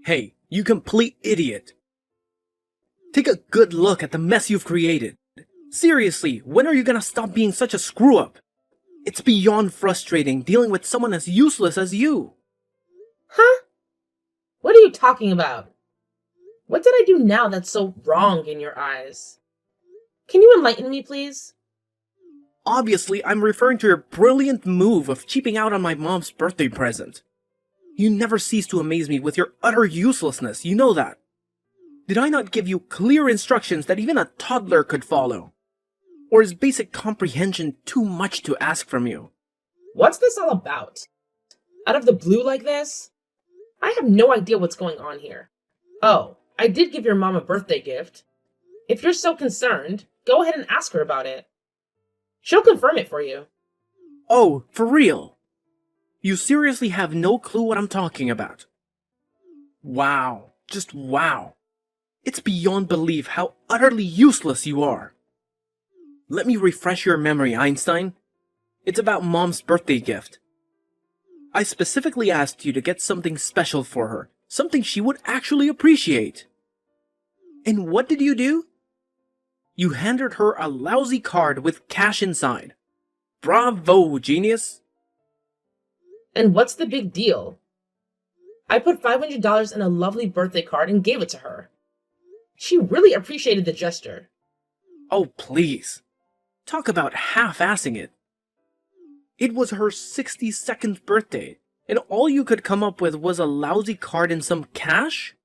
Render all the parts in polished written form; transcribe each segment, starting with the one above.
Hey, you complete idiot! Take a good look at the mess you've created. Seriously, when are you gonna stop being such a screw-up? It's beyond frustrating dealing with someone as useless as you. Huh? What are you talking about? What did I do now that's so wrong in your eyes? Can you enlighten me, please? Obviously, I'm referring to your brilliant move of cheaping out on my mom's birthday present. You never cease to amaze me with your utter uselessness, you know that. Did I not give you clear instructions that even a toddler could follow? Or is basic comprehension too much to ask from you? What's this all about? Out of the blue like this? I have no idea what's going on here. Oh, I did give your mom a birthday gift. If you're so concerned, go ahead and ask her about it. She'll confirm it for you. Oh, for real? You seriously have no clue what I'm talking about? Wow, just wow. It's beyond belief how utterly useless you are. Let me refresh your memory, Einstein. It's about Mom's birthday gift. I specifically asked you to get something special for her, something she would actually appreciate. And what did you do? You handed her a lousy card with cash inside. Bravo, genius! And what's the big deal? I put $500 in a lovely birthday card and gave it to her. She really appreciated the gesture. Oh, please. Talk about half-assing it. It was her 62nd birthday, and all you could come up with was a lousy card and some cash?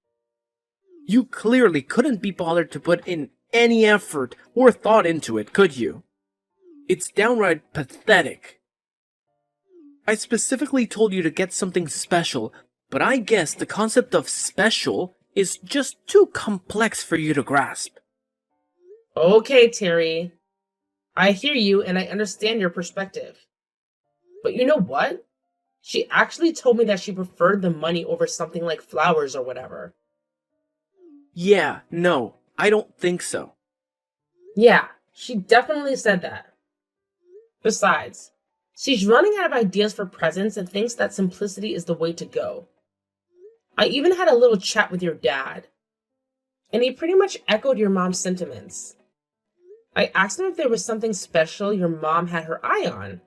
You clearly couldn't be bothered to put in any effort or thought into it, could you? It's downright pathetic. I specifically told you to get something special, but I guess the concept of special is just too complex for you to grasp. Okay, Terry. I hear you and I understand your perspective. But you know what? She actually told me that she preferred the money over something like flowers or whatever. Yeah, no, I don't think so. Yeah, she definitely said that. Besides, she's running out of ideas for presents and thinks that simplicity is the way to go. I even had a little chat with your dad, and he pretty much echoed your mom's sentiments. I asked him if there was something special your mom had her eye on,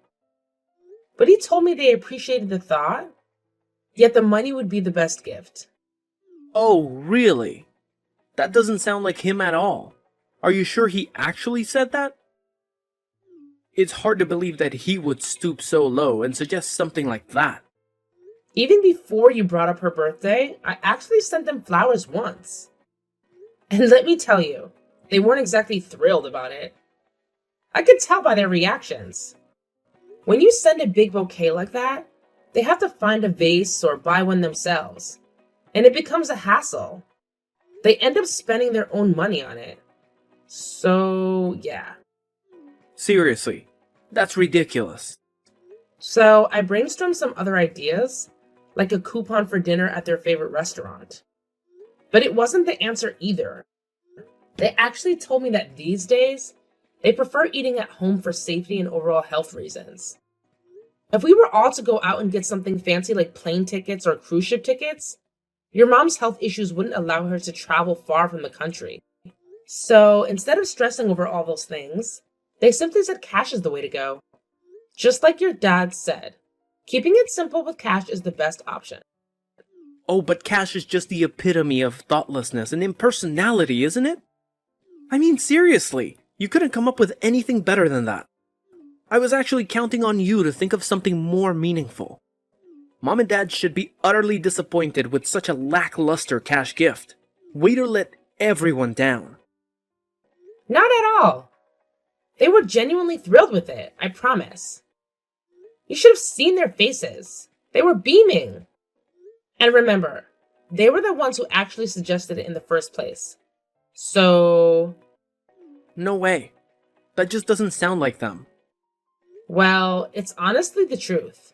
but he told me they appreciated the thought, yet the money would be the best gift. Oh, really? That doesn't sound like him at all. Are you sure he actually said that? It's hard to believe that he would stoop so low and suggest something like that. Even before you brought up her birthday, I actually sent them flowers once. And let me tell you, they weren't exactly thrilled about it. I could tell by their reactions. When you send a big bouquet like that, they have to find a vase or buy one themselves. And it becomes a hassle. They end up spending their own money on it. So, yeah. Seriously, that's ridiculous. So I brainstormed some other ideas, like a coupon for dinner at their favorite restaurant. But it wasn't the answer either. They actually told me that these days, they prefer eating at home for safety and overall health reasons. If we were all to go out and get something fancy like plane tickets or cruise ship tickets, your mom's health issues wouldn't allow her to travel far from the country. So instead of stressing over all those things, they simply said cash is the way to go. Just like your dad said, keeping it simple with cash is the best option. Oh, but cash is just the epitome of thoughtlessness and impersonality, isn't it? I mean, seriously, you couldn't come up with anything better than that. I was actually counting on you to think of something more meaningful. Mom and Dad should be utterly disappointed with such a lackluster cash gift. Way to let everyone down. Not at all. They were genuinely thrilled with it, I promise. You should have seen their faces. They were beaming. And remember, they were the ones who actually suggested it in the first place. So... No way. That just doesn't sound like them. Well, it's honestly the truth.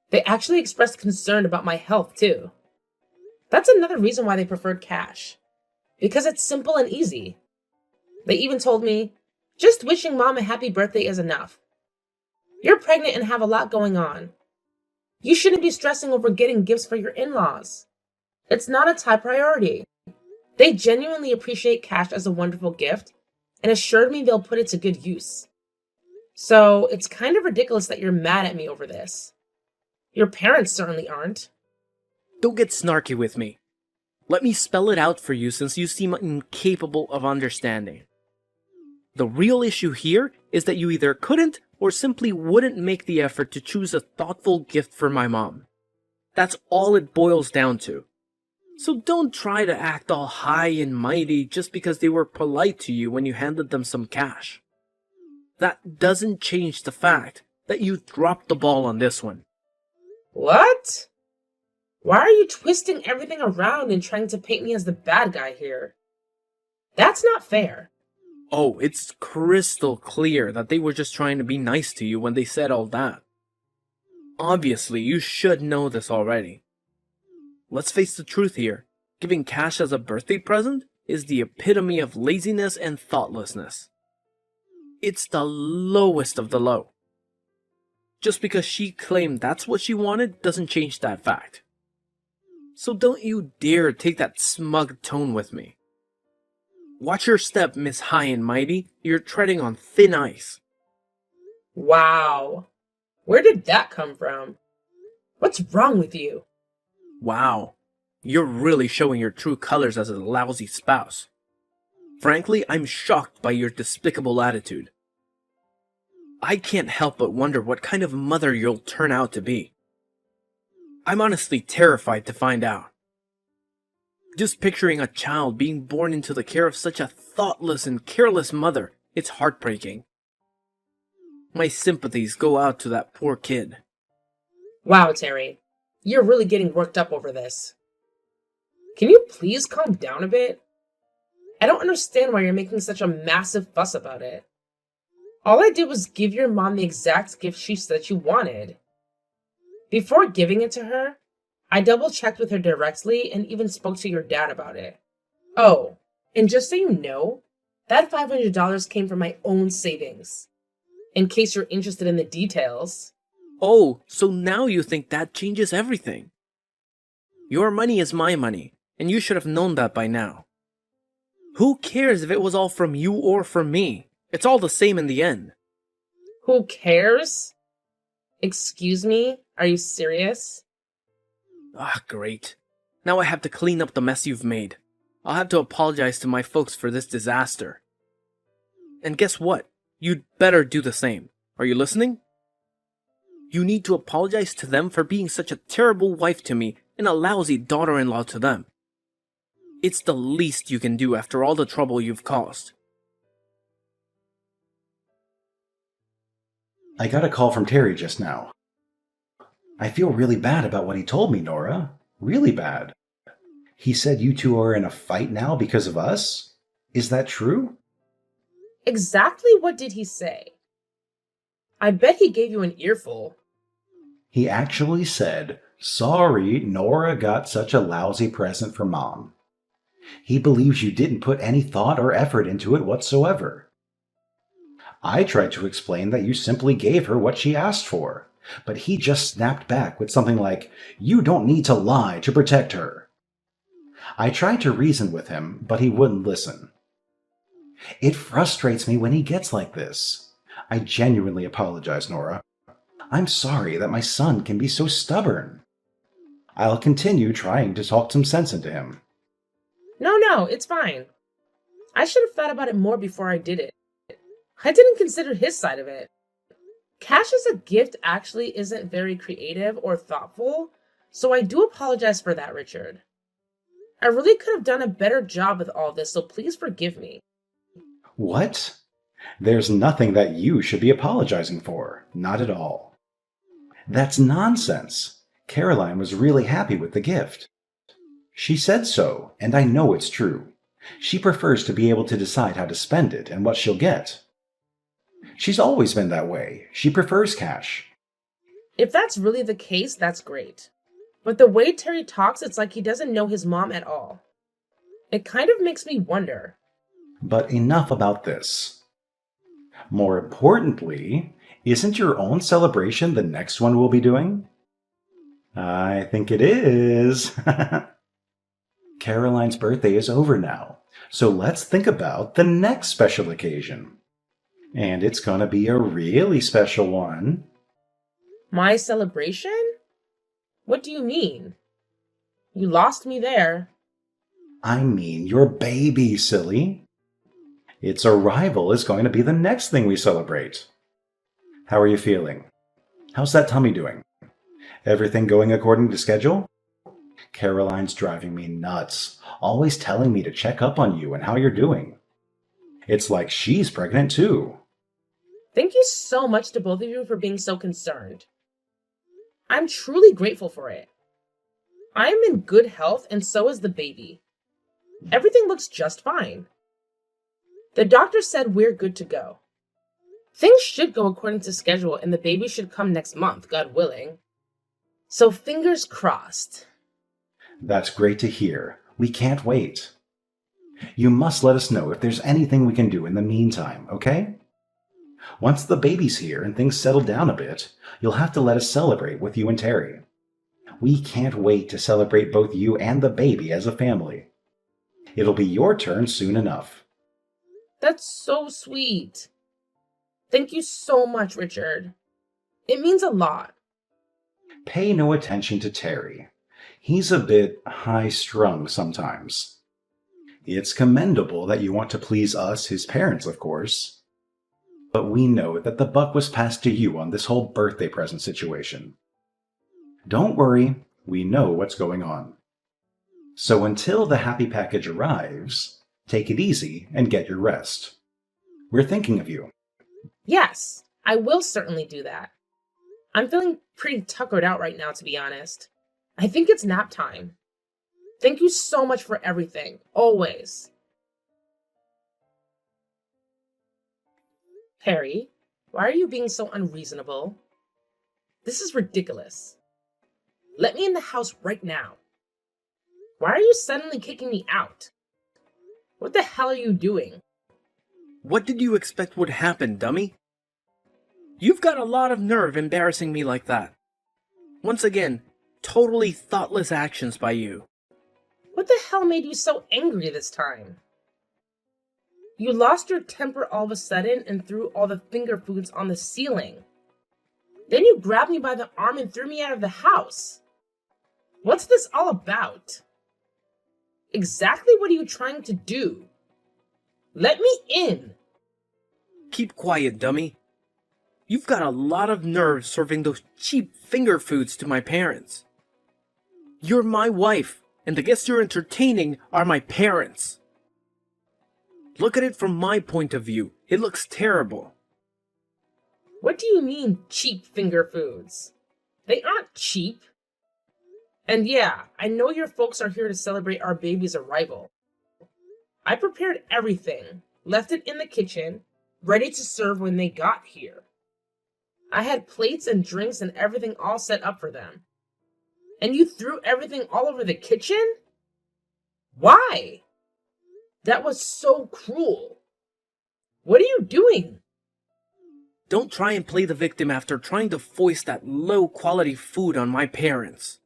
They actually expressed concern about my health, too. That's another reason why they preferred cash. Because it's simple and easy. They even told me, just wishing Mom a happy birthday is enough. You're pregnant and have a lot going on. You shouldn't be stressing over getting gifts for your in-laws. It's not a top priority. They genuinely appreciate cash as a wonderful gift and assured me they'll put it to good use. So it's kind of ridiculous that you're mad at me over this. Your parents certainly aren't. Don't get snarky with me. Let me spell it out for you since you seem incapable of understanding. The real issue here is that you either couldn't or simply wouldn't make the effort to choose a thoughtful gift for my mom. That's all it boils down to. So don't try to act all high and mighty just because they were polite to you when you handed them some cash. That doesn't change the fact that you dropped the ball on this one. What? Why are you twisting everything around and trying to paint me as the bad guy here? That's not fair. Oh, it's crystal clear that they were just trying to be nice to you when they said all that. Obviously, you should know this already. Let's face the truth here. Giving cash as a birthday present is the epitome of laziness and thoughtlessness. It's the lowest of the low. Just because she claimed that's what she wanted doesn't change that fact. So don't you dare take that smug tone with me. Watch your step, Miss High and Mighty. You're treading on thin ice. Wow. Where did that come from? What's wrong with you? Wow. You're really showing your true colors as a lousy spouse. Frankly, I'm shocked by your despicable attitude. I can't help but wonder what kind of mother you'll turn out to be. I'm honestly terrified to find out. Just picturing a child being born into the care of such a thoughtless and careless mother, it's heartbreaking. My sympathies go out to that poor kid. Wow, Terry. You're really getting worked up over this. Can you please calm down a bit? I don't understand why you're making such a massive fuss about it. All I did was give your mom the exact gift she said she wanted. Before giving it to her, I double-checked with her directly and even spoke to your dad about it. Oh, and just so you know, that $500 came from my own savings. In case you're interested in the details. Oh, so now you think that changes everything. Your money is my money, and you should have known that by now. Who cares if it was all from you or from me? It's all the same in the end. Who cares? Excuse me? Are you serious? Ah, great. Now I have to clean up the mess you've made. I'll have to apologize to my folks for this disaster. And guess what? You'd better do the same. Are you listening? You need to apologize to them for being such a terrible wife to me and a lousy daughter-in-law to them. It's the least you can do after all the trouble you've caused. I got a call from Terry just now. I feel really bad about what he told me, Nora. Really bad. He said you two are in a fight now because of us? Is that true? Exactly what did he say? I bet he gave you an earful. He actually said, "Sorry, Nora got such a lousy present for Mom." He believes you didn't put any thought or effort into it whatsoever. I tried to explain that you simply gave her what she asked for, but he just snapped back with something like, "You don't need to lie to protect her." I tried to reason with him, but he wouldn't listen. It frustrates me when he gets like this. I genuinely apologize, Nora. I'm sorry that my son can be so stubborn. I'll continue trying to talk some sense into him. No, it's fine. I should have thought about it more before I did it. I didn't consider his side of it. Cash as a gift actually isn't very creative or thoughtful, so I do apologize for that, Richard. I really could have done a better job with all this, so please forgive me. What? There's nothing that you should be apologizing for. Not at all. That's nonsense. Caroline was really happy with the gift. She said so, and I know it's true. She prefers to be able to decide how to spend it and what she'll get. She's always been that way. She prefers cash. If that's really the case, that's great. But the way Terry talks, it's like he doesn't know his mom at all. It kind of makes me wonder. But enough about this. More importantly, isn't your own celebration the next one we'll be doing? I think it is. Caroline's birthday is over now, so let's think about the next special occasion. And it's gonna be a really special one. My celebration? What do you mean? You lost me there. I mean your baby, silly. Its arrival is going to be the next thing we celebrate. How are you feeling? How's that tummy doing? Everything going according to schedule? Caroline's driving me nuts, always telling me to check up on you and how you're doing. It's like she's pregnant too. Thank you so much to both of you for being so concerned. I'm truly grateful for it. I am in good health, and so is the baby. Everything looks just fine. The doctor said we're good to go. Things should go according to schedule, and the baby should come next month, God willing. So fingers crossed. That's great to hear. We can't wait. You must let us know if there's anything we can do in the meantime, okay? Once the baby's here and things settle down a bit, you'll have to let us celebrate with you and Terry. We can't wait to celebrate both you and the baby as a family. It'll be your turn soon enough. That's so sweet. Thank you so much, Richard. It means a lot. Pay no attention to Terry. He's a bit high-strung sometimes. It's commendable that you want to please us, his parents, of course. But we know that the buck was passed to you on this whole birthday present situation. Don't worry, we know what's going on. So until the happy package arrives, take it easy and get your rest. We're thinking of you. Yes, I will certainly do that. I'm feeling pretty tuckered out right now, to be honest. I think it's nap time. Thank you so much for everything, always. Harry, why are you being so unreasonable? This is ridiculous. Let me in the house right now. Why are you suddenly kicking me out? What the hell are you doing? What did you expect would happen, dummy? You've got a lot of nerve embarrassing me like that. Once again, totally thoughtless actions by you. What the hell made you so angry this time? You lost your temper all of a sudden and threw all the finger foods on the ceiling. Then you grabbed me by the arm and threw me out of the house. What's this all about? Exactly what are you trying to do? Let me in! Keep quiet, dummy. You've got a lot of nerve serving those cheap finger foods to my parents. You're my wife, and the guests you're entertaining are my parents. Look at it from my point of view. It looks terrible. What do you mean, cheap finger foods? They aren't cheap. And yeah, I know your folks are here to celebrate our baby's arrival. I prepared everything, left it in the kitchen, ready to serve when they got here. I had plates and drinks and everything all set up for them. And you threw everything all over the kitchen? Why? That was so cruel. What are you doing? Don't try and play the victim after trying to foist that low-quality food on my parents.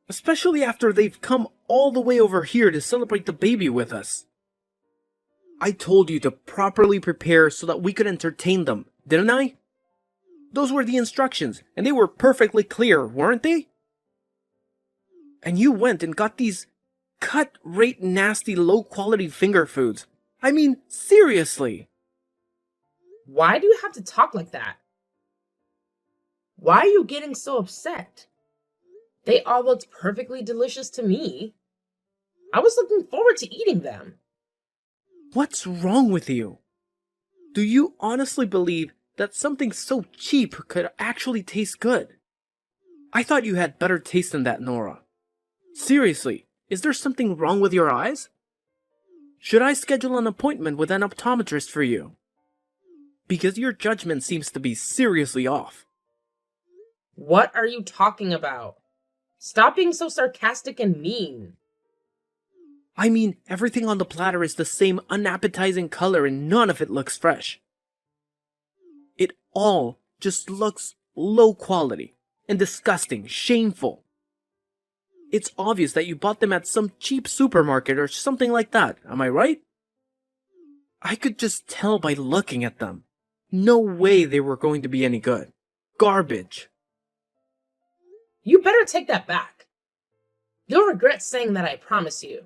Especially after they've come all the way over here to celebrate the baby with us. I told you to properly prepare so that we could entertain them, didn't I? Those were the instructions, and they were perfectly clear, weren't they? And you went and got these cut-rate nasty low-quality finger foods. I mean, seriously. Why do you have to talk like that? Why are you getting so upset? They all looked perfectly delicious to me. I was looking forward to eating them. What's wrong with you? Do you honestly believe that something so cheap could actually taste good? I thought you had better taste than that, Nora. Seriously, is there something wrong with your eyes? Should I schedule an appointment with an optometrist for you? Because your judgment seems to be seriously off. What are you talking about? Stop being so sarcastic and mean. I mean, everything on the platter is the same unappetizing color and none of it looks fresh. It all just looks low quality and disgusting, shameful. It's obvious that you bought them at some cheap supermarket or something like that, am I right? I could just tell by looking at them. No way they were going to be any good. Garbage. You better take that back. You'll regret saying that, I promise you.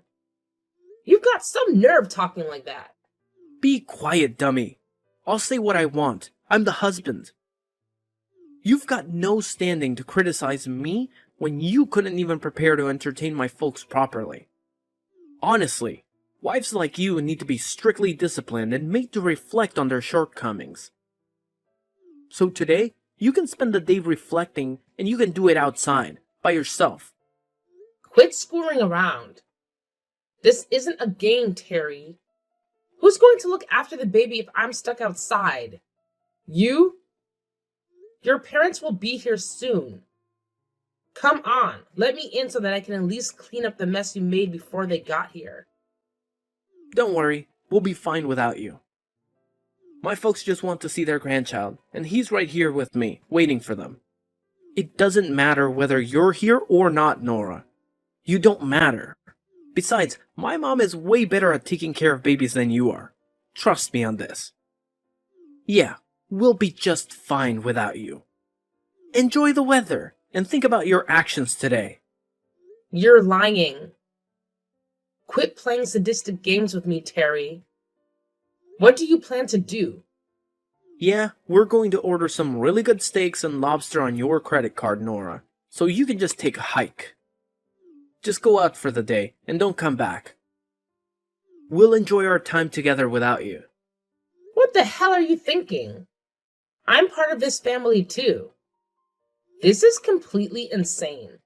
You've got some nerve talking like that. Be quiet, dummy. I'll say what I want. I'm the husband. You've got no standing to criticize me when you couldn't even prepare to entertain my folks properly. Honestly, wives like you need to be strictly disciplined and made to reflect on their shortcomings. So today, you can spend the day reflecting, and you can do it outside, by yourself. Quit screwing around. This isn't a game, Terry. Who's going to look after the baby if I'm stuck outside? You? Your parents will be here soon. Come on, let me in so that I can at least clean up the mess you made before they got here. Don't worry, we'll be fine without you. My folks just want to see their grandchild, and he's right here with me, waiting for them. It doesn't matter whether you're here or not, Nora. You don't matter. Besides, my mom is way better at taking care of babies than you are. Trust me on this. Yeah, we'll be just fine without you. Enjoy the weather, and think about your actions today. You're lying. Quit playing sadistic games with me, Terry. What do you plan to do? Yeah, we're going to order some really good steaks and lobster on your credit card, Nora, so you can just take a hike. Just go out for the day, and don't come back. We'll enjoy our time together without you. What the hell are you thinking? I'm part of this family too. This is completely insane.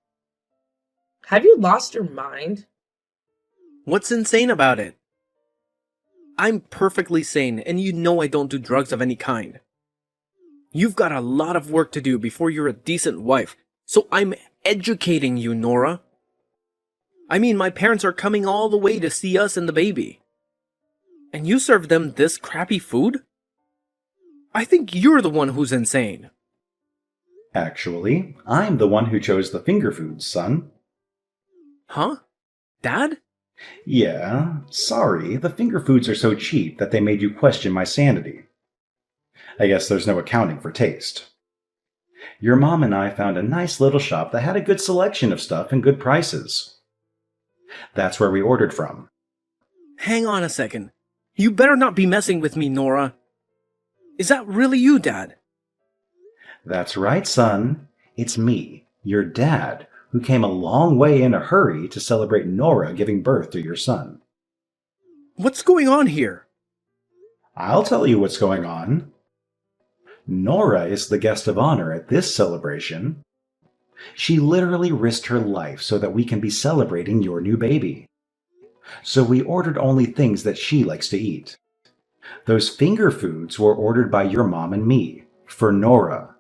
Have you lost your mind? What's insane about it? I'm perfectly sane, and you know I don't do drugs of any kind. You've got a lot of work to do before you're a decent wife, so I'm educating you, Nora. I mean, my parents are coming all the way to see us and the baby. And you serve them this crappy food? I think you're the one who's insane. Actually, I'm the one who chose the finger foods, son. Huh? Dad? Yeah, sorry, the finger foods are so cheap that they made you question my sanity. I guess there's no accounting for taste. Your mom and I found a nice little shop that had a good selection of stuff and good prices. That's where we ordered from. Hang on a second. You better not be messing with me, Nora. Is that really you, Dad? That's right, son. It's me, your dad, who came a long way in a hurry to celebrate Nora giving birth to your son. What's going on here? I'll tell you what's going on. Nora is the guest of honor at this celebration. She literally risked her life so that we can be celebrating your new baby. So we ordered only things that she likes to eat. Those finger foods were ordered by your mom and me, for Nora.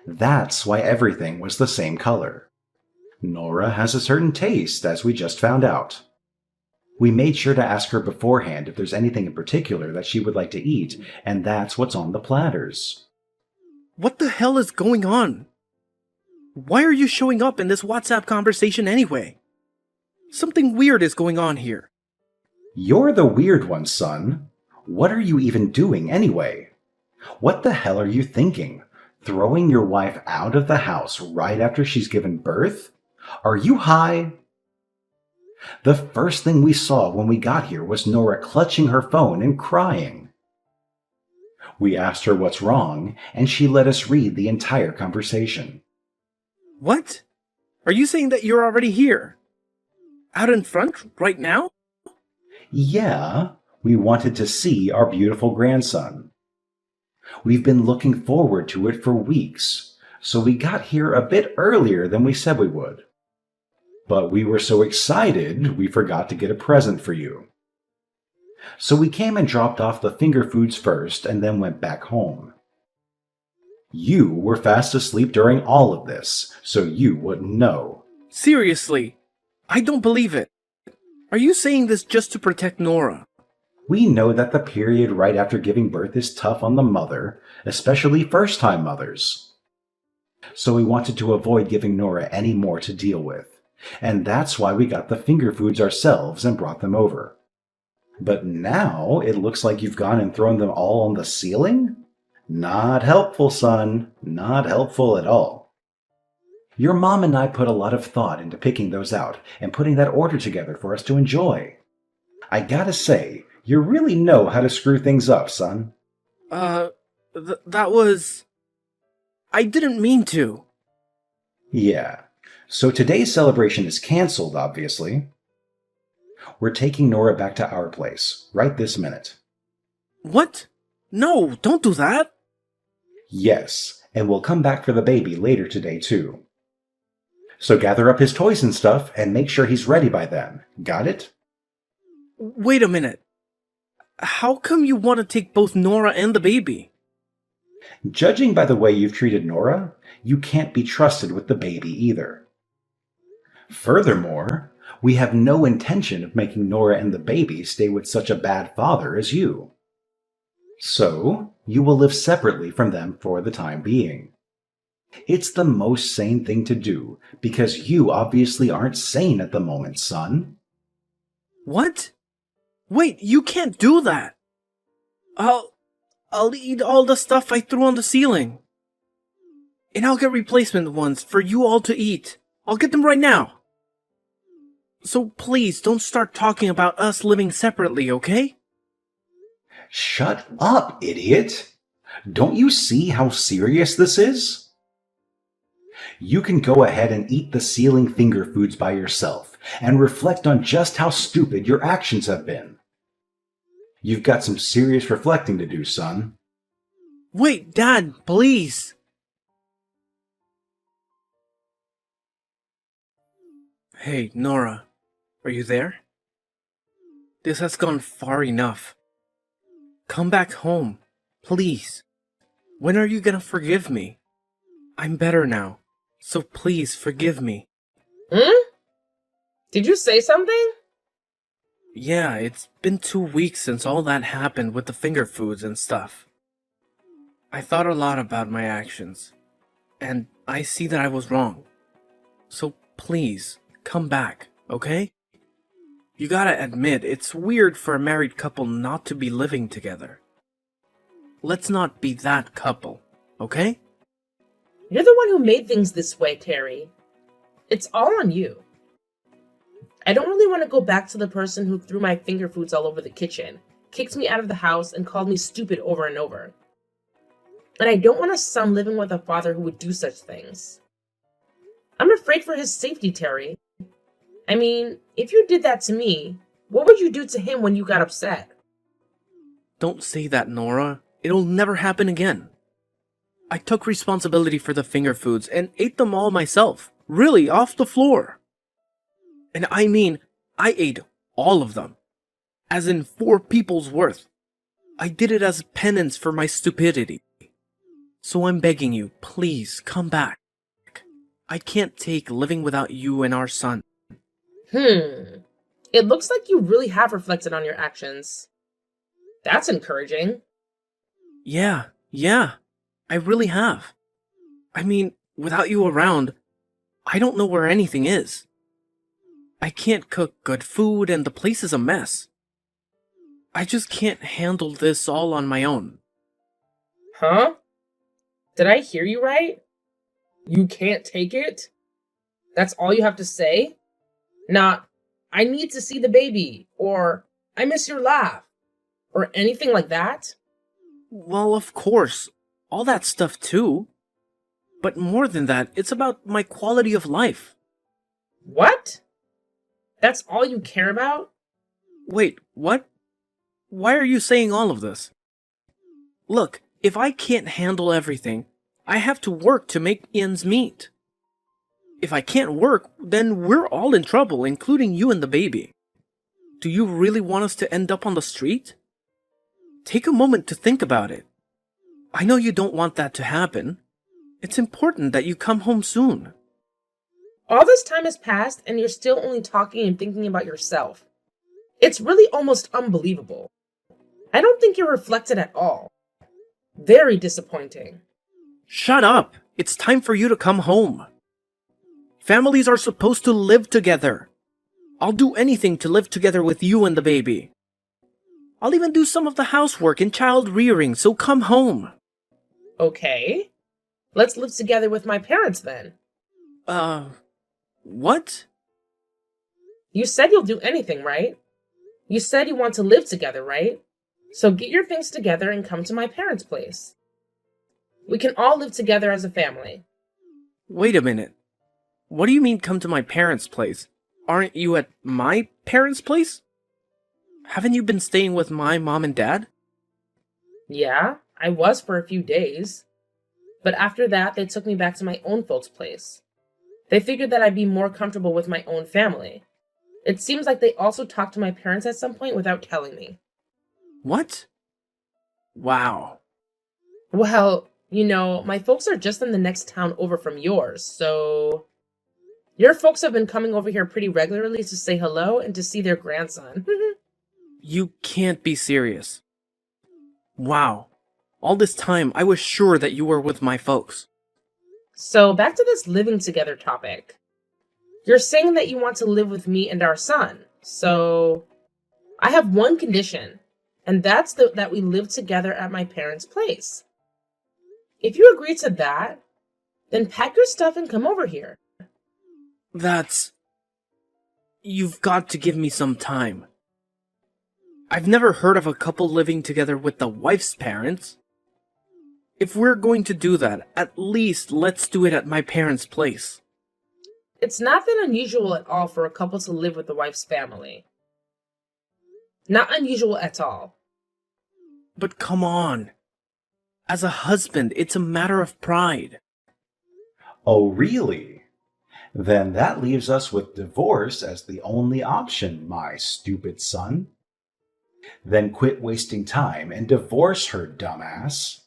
That's why everything was the same color. Nora has a certain taste, as we just found out. We made sure to ask her beforehand if there's anything in particular that she would like to eat, and that's what's on the platters. What the hell is going on? Why are you showing up in this WhatsApp conversation anyway? Something weird is going on here. You're the weird one, son. What are you even doing anyway? What the hell are you thinking? Throwing your wife out of the house right after she's given birth? Are you high? The first thing we saw when we got here was Nora clutching her phone and crying. We asked her what's wrong, and she let us read the entire conversation. What? Are you saying that you're already here? Out in front, right now? Yeah, we wanted to see our beautiful grandson. We've been looking forward to it for weeks, so we got here a bit earlier than we said we would. But we were so excited, we forgot to get a present for you. So we came and dropped off the finger foods first and then went back home. You were fast asleep during all of this, so you wouldn't know. Seriously, I don't believe it. Are you saying this just to protect Nora? We know that the period right after giving birth is tough on the mother, especially first-time mothers. So we wanted to avoid giving Nora any more to deal with. And that's why we got the finger foods ourselves and brought them over. But now it looks like you've gone and thrown them all on the ceiling? Not helpful, son. Not helpful at all. Your mom and I put a lot of thought into picking those out and putting that order together for us to enjoy. I gotta say, you really know how to screw things up, son. That was... I didn't mean to. Yeah. So today's celebration is canceled, obviously. We're taking Nora back to our place, right this minute. What? No, don't do that. Yes, and we'll come back for the baby later today, too. So gather up his toys and stuff and make sure he's ready by then. Got it? Wait a minute. How come you want to take both Nora and the baby? Judging by the way you've treated Nora, you can't be trusted with the baby either. Furthermore, we have no intention of making Nora and the baby stay with such a bad father as you. So, you will live separately from them for the time being. It's the most sane thing to do, because you obviously aren't sane at the moment, son. What? Wait, you can't do that. I'll eat all the stuff I threw on the ceiling. And I'll get replacement ones for you all to eat. I'll get them right now. So please don't start talking about us living separately, okay? Shut up, idiot! Don't you see how serious this is? You can go ahead and eat the ceiling finger foods by yourself and reflect on just how stupid your actions have been. You've got some serious reflecting to do, son. Wait, Dad, please. Hey, Nora, are you there? This has gone far enough. Come back home, please. When are you gonna forgive me? I'm better now, so please forgive me. Did you say something? Yeah, it's been 2 weeks since all that happened with the finger foods and stuff. I thought a lot about my actions, and I see that I was wrong. So please, come back, okay? You gotta admit, it's weird for a married couple not to be living together. Let's not be that couple, okay? You're the one who made things this way, Terry. It's all on you. I don't really want to go back to the person who threw my finger foods all over the kitchen, kicked me out of the house, and called me stupid over and over. And I don't want a son living with a father who would do such things. I'm afraid for his safety, Terry. I mean, if you did that to me, what would you do to him when you got upset? Don't say that, Nora. It'll never happen again. I took responsibility for the finger foods and ate them all myself. Really, off the floor. And I mean, I ate all of them. As in 4 people's worth. I did it as penance for my stupidity. So I'm begging you, please, come back. I can't take living without you and our son. It looks like you really have reflected on your actions. That's encouraging. Yeah, I really have. I mean, without you around, I don't know where anything is. I can't cook good food and the place is a mess. I just can't handle this all on my own. Huh? Did I hear you right? You can't take it? That's all you have to say? Not, I need to see the baby, or I miss your laugh, or anything like that? Well, of course, all that stuff too. But more than that, it's about my quality of life. What? That's all you care about? Wait, what? Why are you saying all of this? Look, if I can't handle everything, I have to work to make ends meet. If I can't work, then we're all in trouble, including you and the baby. Do you really want us to end up on the street? Take a moment to think about it. I know you don't want that to happen. It's important that you come home soon. All this time has passed and you're still only talking and thinking about yourself. It's really almost unbelievable. I don't think you're reflected at all. Very disappointing. Shut up! It's time for you to come home. Families are supposed to live together. I'll do anything to live together with you and the baby. I'll even do some of the housework and child rearing, so come home. Okay. Let's live together with my parents then. What? You said you'll do anything, right? You said you want to live together, right? So get your things together and come to my parents' place. We can all live together as a family. Wait a minute. What do you mean come to my parents' place? Aren't you at my parents' place? Haven't you been staying with my mom and dad? Yeah, I was for a few days. But after that, they took me back to my own folks' place. They figured that I'd be more comfortable with my own family. It seems like they also talked to my parents at some point without telling me. What? Wow. Well, my folks are just in the next town over from yours, so... Your folks have been coming over here pretty regularly to say hello and to see their grandson. You can't be serious. Wow. All this time, I was sure that you were with my folks. So, back to this living together topic. You're saying that you want to live with me and our son. So, I have one condition, and that's that we live together at my parents' place. If you agree to that, then pack your stuff and come over here. You've got to give me some time. I've never heard of a couple living together with the wife's parents. If we're going to do that, at least let's do it at my parents' place. It's not that unusual at all for a couple to live with the wife's family. Not unusual at all. But come on. As a husband, it's a matter of pride. Oh, really? Then that leaves us with divorce as the only option, my stupid son. Then quit wasting time and divorce her, dumbass.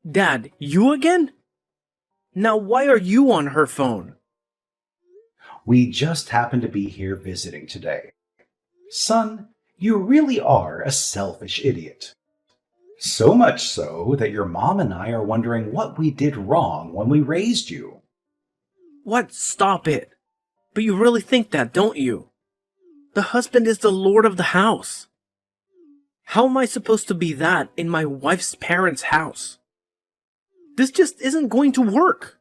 Dad, you again? Now why are you on her phone? We just happen to be here visiting today. Son, you really are a selfish idiot. So much so that your mom and I are wondering what we did wrong when we raised you. What? Stop it. But you really think that, don't you? The husband is the lord of the house. How am I supposed to be that in my wife's parents' house? This just isn't going to work.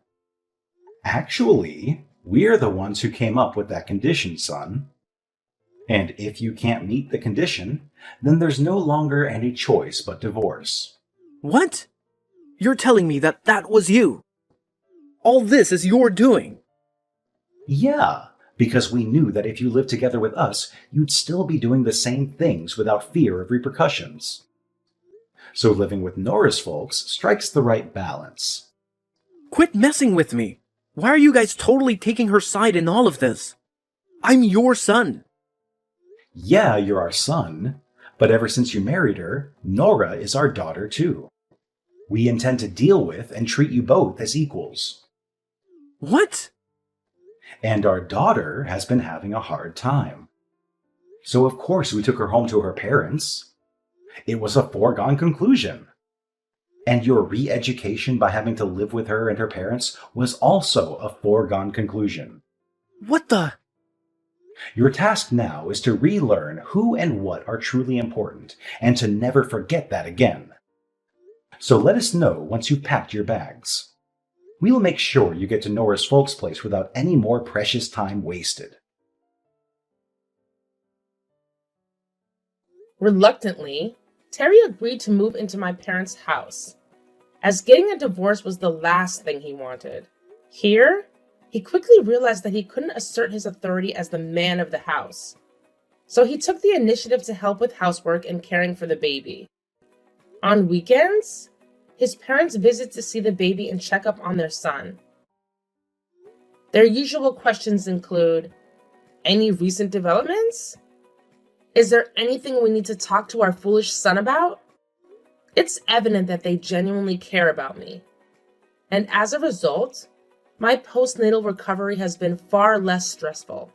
Actually, we're the ones who came up with that condition, son. And if you can't meet the condition, then there's no longer any choice but divorce. What? You're telling me that was you? All this is your doing? Yeah, because we knew that if you lived together with us, you'd still be doing the same things without fear of repercussions. So living with Nora's folks strikes the right balance. Quit messing with me. Why are you guys totally taking her side in all of this? I'm your son. Yeah, you're our son, but ever since you married her, Nora is our daughter too. We intend to deal with and treat you both as equals. What? And our daughter has been having a hard time. So of course we took her home to her parents. It was a foregone conclusion. And your re-education by having to live with her and her parents was also a foregone conclusion. What the? Your task now is to relearn who and what are truly important, and to never forget that again. So let us know once you've packed your bags. We'll make sure you get to Nora's folks' place without any more precious time wasted. Reluctantly, Terry agreed to move into my parents' house, as getting a divorce was the last thing he wanted. Here, he quickly realized that he couldn't assert his authority as the man of the house. So he took the initiative to help with housework and caring for the baby. On weekends, his parents visit to see the baby and check up on their son. Their usual questions include, any recent developments? Is there anything we need to talk to our foolish son about? It's evident that they genuinely care about me. And as a result, my postnatal recovery has been far less stressful.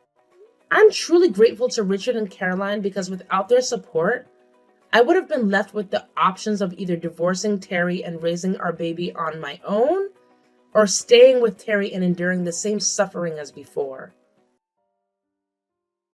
I'm truly grateful to Richard and Caroline because without their support, I would have been left with the options of either divorcing Terry and raising our baby on my own, or staying with Terry and enduring the same suffering as before.